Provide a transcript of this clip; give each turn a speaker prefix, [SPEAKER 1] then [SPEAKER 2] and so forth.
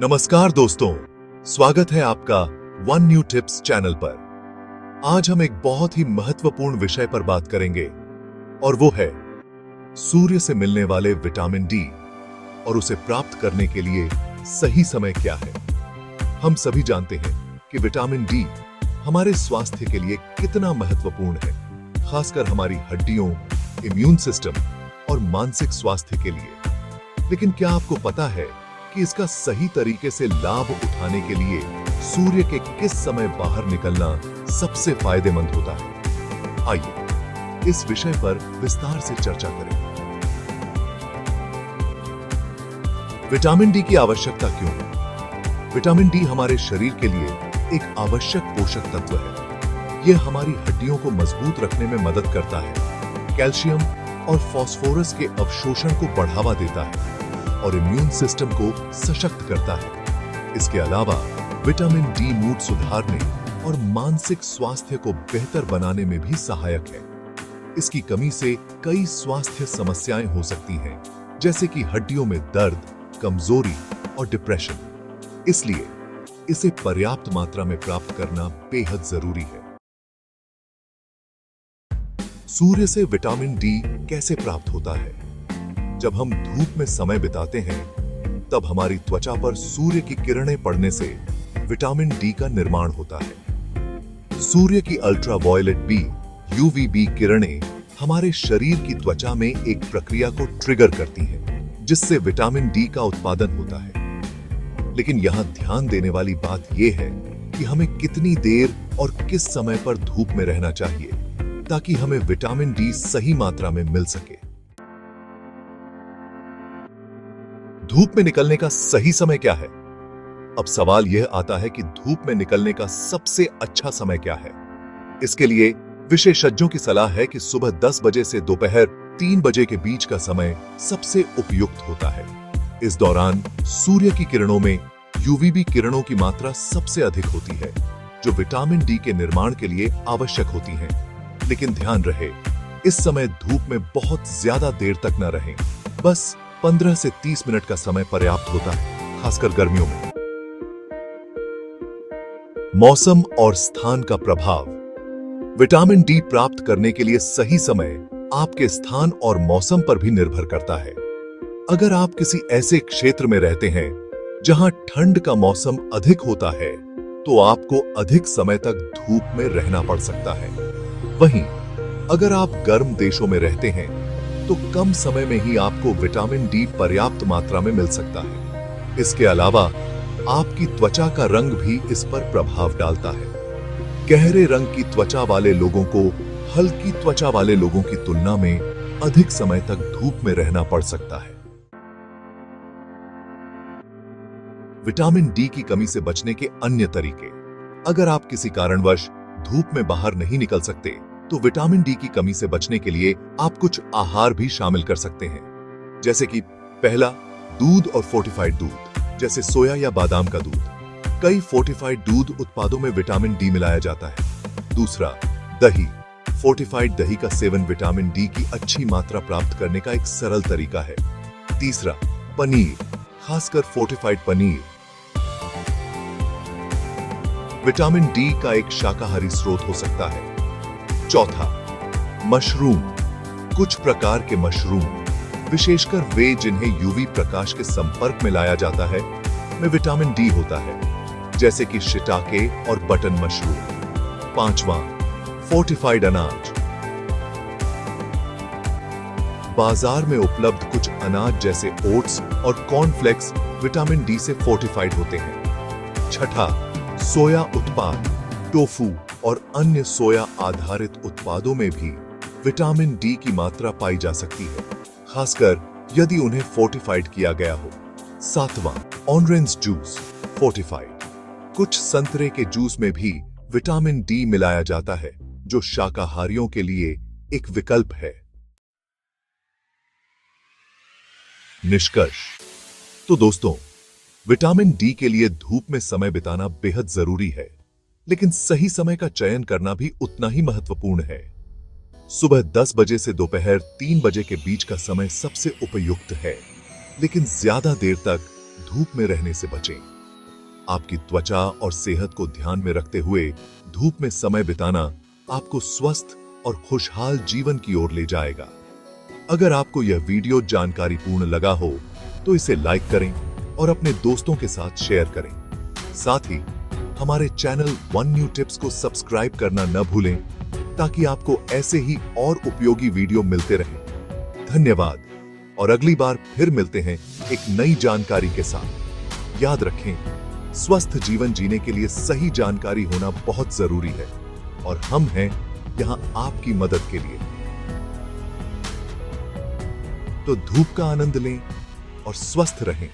[SPEAKER 1] नमस्कार दोस्तों, स्वागत है आपका वन न्यू टिप्स चैनल पर। आज हम एक बहुत ही महत्वपूर्ण विषय पर बात करेंगे और वो है सूर्य से मिलने वाले विटामिन डी और उसे प्राप्त करने के लिए सही समय क्या है। हम सभी जानते हैं कि विटामिन डी हमारे स्वास्थ्य के लिए कितना महत्वपूर्ण है, खासकर हमारी हड्डियों, इम्यून सिस्टम और मानसिक स्वास्थ्य के लिए। लेकिन क्या आपको पता है कि इसका सही तरीके से लाभ उठाने के लिए सूर्य के किस समय बाहर निकलना सबसे फायदेमंद होता है? आइए इस विषय पर विस्तार से चर्चा करें। विटामिन डी की आवश्यकता क्यों है? विटामिन डी हमारे शरीर के लिए एक आवश्यक पोषक तत्व है। यह हमारी हड्डियों को मजबूत रखने में मदद करता है, कैल्शियम और फास्फोरस के अवशोषण को बढ़ावा देता है और इम्यून सिस्टम को सशक्त करता है। इसके अलावा विटामिन डी मूड सुधारने और मानसिक स्वास्थ्य को बेहतर बनाने में भी सहायक है। इसकी कमी से कई स्वास्थ्य समस्याएं हो सकती हैं, जैसे कि हड्डियों में दर्द, कमजोरी और डिप्रेशन। इसलिए इसे पर्याप्त मात्रा में प्राप्त करना बेहद जरूरी है। सूर्य से विटामिन डी कैसे प्राप्त होता है? जब हम धूप में समय बिताते हैं, तब हमारी त्वचा पर सूर्य की किरणें पड़ने से विटामिन डी का निर्माण होता है। सूर्य की अल्ट्रावायलेट बी यूवीबी किरणें हमारे शरीर की त्वचा में एक प्रक्रिया को ट्रिगर करती हैं, जिससे विटामिन डी का उत्पादन होता है। लेकिन यहां ध्यान देने वाली बात यह है कि हमें कितनी देर और किस समय पर धूप में रहना चाहिए, ताकि हमें विटामिन डी सही मात्रा में मिल सके। धूप में निकलने का सही समय क्या है? अब सवाल यह आता है कि धूप में निकलने का सबसे अच्छा समय क्या है। इसके लिए विशेषज्ञों की सलाह है कि सुबह 10 बजे से दोपहर 3 बजे के बीच का समय सबसे उपयुक्त होता है। इस दौरान सूर्य की किरणों में यूवीबी किरणों की मात्रा सबसे अधिक होती है, जो विटामिन डी के निर्माण के लिए आवश्यक होती हैं। लेकिन ध्यान रहे, इस समय धूप में बहुत ज्यादा देर तक न रहें। बस 15 से 30 मिनट का समय पर्याप्त होता है, खासकर गर्मियों में। मौसम और स्थान का प्रभाव। विटामिन डी प्राप्त करने के लिए सही समय आपके स्थान और मौसम पर भी निर्भर करता है। अगर आप किसी ऐसे क्षेत्र में रहते हैं जहां ठंड का मौसम अधिक होता है, तो आपको अधिक समय तक धूप में रहना पड़ सकता है। वहीं अगर आप गर्म देशों में रहते हैं, तो कम समय में ही आपको विटामिन डी पर्याप्त मात्रा में मिल सकता है। इसके अलावा आपकी त्वचा का रंग भी इस पर प्रभाव डालता है। गहरे रंग की त्वचा वाले लोगों को हल्की त्वचा वाले लोगों की तुलना में अधिक समय तक धूप में रहना पड़ सकता है। विटामिन डी की कमी से बचने के अन्य तरीके। अगर आप किसी कारणवश धूप में बाहर नहीं निकल सकते, तो विटामिन डी की कमी से बचने के लिए आप कुछ आहार भी शामिल कर सकते हैं, जैसे कि पहला, दूध और फोर्टिफाइड दूध, जैसे सोया या बादाम का दूध। कई फोर्टिफाइड दूध उत्पादों में विटामिन डी मिलाया जाता है। दूसरा, दही। फोर्टिफाइड दही का सेवन विटामिन डी की अच्छी मात्रा प्राप्त करने का एक सरल तरीका है। तीसरा, पनीर, खासकर फोर्टिफाइड पनीर विटामिन डी का एक शाकाहारी स्रोत हो सकता है। चौथा, मशरूम। कुछ प्रकार के मशरूम, विशेषकर वे जिन्हें यूवी प्रकाश के संपर्क में लाया जाता है, में विटामिन डी होता है, जैसे कि शिटाके और बटन मशरूम। पांचवा, फोर्टिफाइड अनाज। बाजार में उपलब्ध कुछ अनाज जैसे ओट्स और कॉर्नफ्लेक्स विटामिन डी से फोर्टिफाइड होते हैं। छठा, सोया उत्पाद। टोफू और अन्य सोया आधारित उत्पादों में भी विटामिन डी की मात्रा पाई जा सकती है, खासकर यदि उन्हें फोर्टिफाइड किया गया हो। सातवां, ऑरेंज जूस, फोर्टिफाइड। कुछ संतरे के जूस में भी विटामिन डी मिलाया जाता है, जो शाकाहारियों के लिए एक विकल्प है। निष्कर्ष। तो दोस्तों, विटामिन डी के लिए धूप में समय बिताना बेहद जरूरी है, लेकिन सही समय का चयन करना भी उतना ही महत्वपूर्ण है। सुबह 10 बजे से दोपहर 3 बजे के बीच का समय सबसे उपयुक्त है, लेकिन ज्यादा देर तक धूप में रहने से बचें। आपकी त्वचा और सेहत को ध्यान में रखते हुए धूप में समय बिताना आपको स्वस्थ और खुशहाल जीवन की ओर ले जाएगा। अगर आपको यह वीडियो जानकारीपूर्ण लगा हो तो इसे लाइक करें और अपने दोस्तों के साथ शेयर करें। साथ ही हमारे चैनल वन न्यू टिप्स को सब्सक्राइब करना न भूलें ताकि आपको ऐसे ही और उपयोगी वीडियो मिलते रहें। धन्यवाद और अगली बार फिर मिलते हैं एक नई जानकारी के साथ। याद रखें, स्वस्थ जीवन जीने के लिए सही जानकारी होना बहुत जरूरी है और हम हैं यहां आपकी मदद के लिए। तो धूप का आनंद लें और स्वस्थ रहें।